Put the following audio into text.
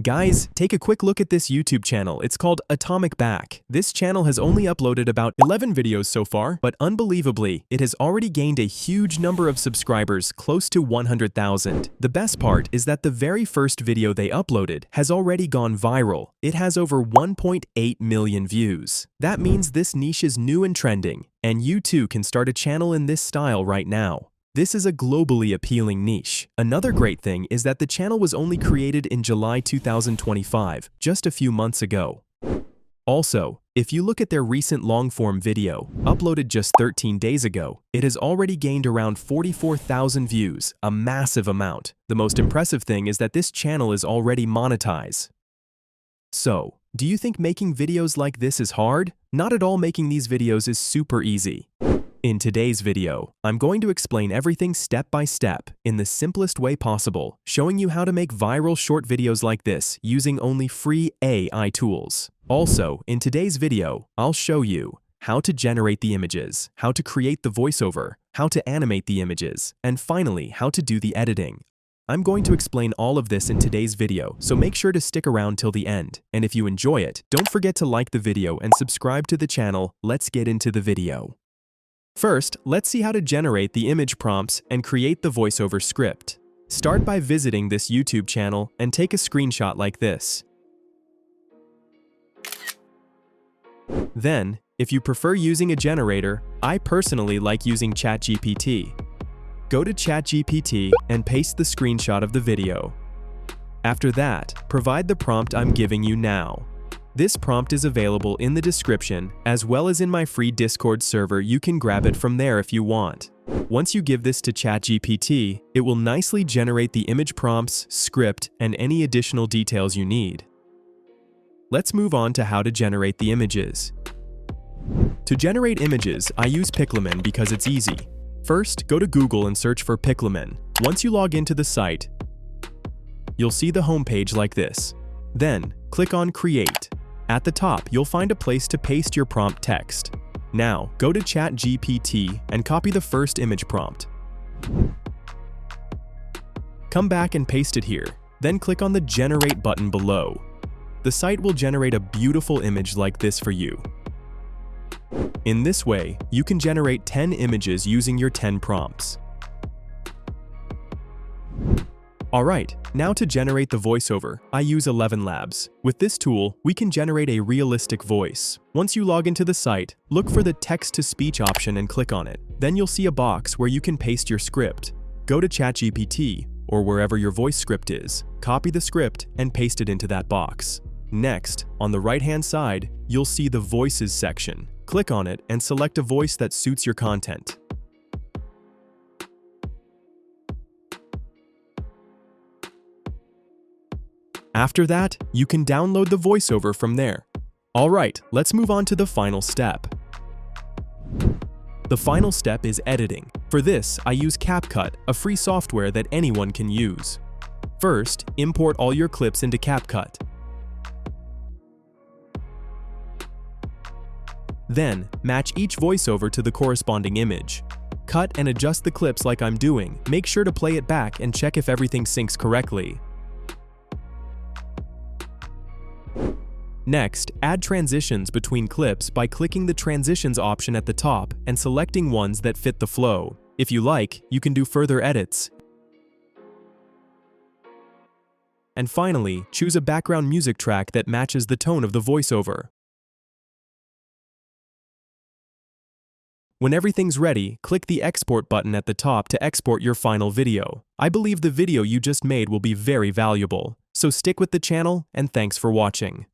Guys, take a quick look at this YouTube channel. It's called Atomic Back. This channel has only uploaded about 11 videos so far, but unbelievably, it has already gained a huge number of subscribers, close to 100,000. The best part is that the very first video they uploaded has already gone viral. It has over 1.8 million views. That means this niche is new and trending, and you too can start a channel in this style right now. This is a globally appealing niche. Another great thing is that the channel was only created in July 2025, just a few months ago. Also, if you look at their recent long-form video, uploaded just 13 days ago, it has already gained around 44,000 views, a massive amount. The most impressive thing is that this channel is already monetized. So, do you think making videos like this is hard? Not at all. Making these videos is super easy. In today's video, I'm going to explain everything step by step in the simplest way possible, showing you how to make viral short videos like this using only free AI tools. Also, in today's video, I'll show you how to generate the images, how to create the voiceover, how to animate the images, and finally, how to do the editing. I'm going to explain all of this in today's video, so make sure to stick around till the end. And if you enjoy it, don't forget to like the video and subscribe to the channel. Let's get into the video. First, let's see how to generate the image prompts and create the voiceover script. Start by visiting this YouTube channel and take a screenshot like this. Then, if you prefer using a generator, I personally like using ChatGPT. Go to ChatGPT and paste the screenshot of the video. After that, provide the prompt I'm giving you now. This prompt is available in the description, as well as in my free Discord server. You can grab it from there if you want. Once you give this to ChatGPT, it will nicely generate the image prompts, script, and any additional details you need. Let's move on to how to generate the images. To generate images, I use Pixelman because it's easy. First, go to Google and search for Pixelman. Once you log into the site, you'll see the homepage like this. Then, click on Create. At the top, you'll find a place to paste your prompt text. Now, go to ChatGPT and copy the first image prompt. Come back and paste it here. Then click on the Generate button below. The site will generate a beautiful image like this for you. In this way, you can generate 10 images using your 10 prompts. Alright, now to generate the voiceover, I use 11 Labs. With this tool, we can generate a realistic voice. Once you log into the site, look for the text-to-speech option and click on it. Then you'll see a box where you can paste your script. Go to ChatGPT, or wherever your voice script is, copy the script and paste it into that box. Next, on the right-hand side, you'll see the Voices section. Click on it and select a voice that suits your content. After that, you can download the voiceover from there. Alright, let's move on to the final step. The final step is editing. For this, I use CapCut, a free software that anyone can use. First, import all your clips into CapCut. Then, match each voiceover to the corresponding image. Cut and adjust the clips like I'm doing. Make sure to play it back and check if everything syncs correctly. Next, add transitions between clips by clicking the Transitions option at the top and selecting ones that fit the flow. If you like, you can do further edits. And finally, choose a background music track that matches the tone of the voiceover. When everything's ready, click the Export button at the top to export your final video. I believe the video you just made will be very valuable. So stick with the channel, and thanks for watching.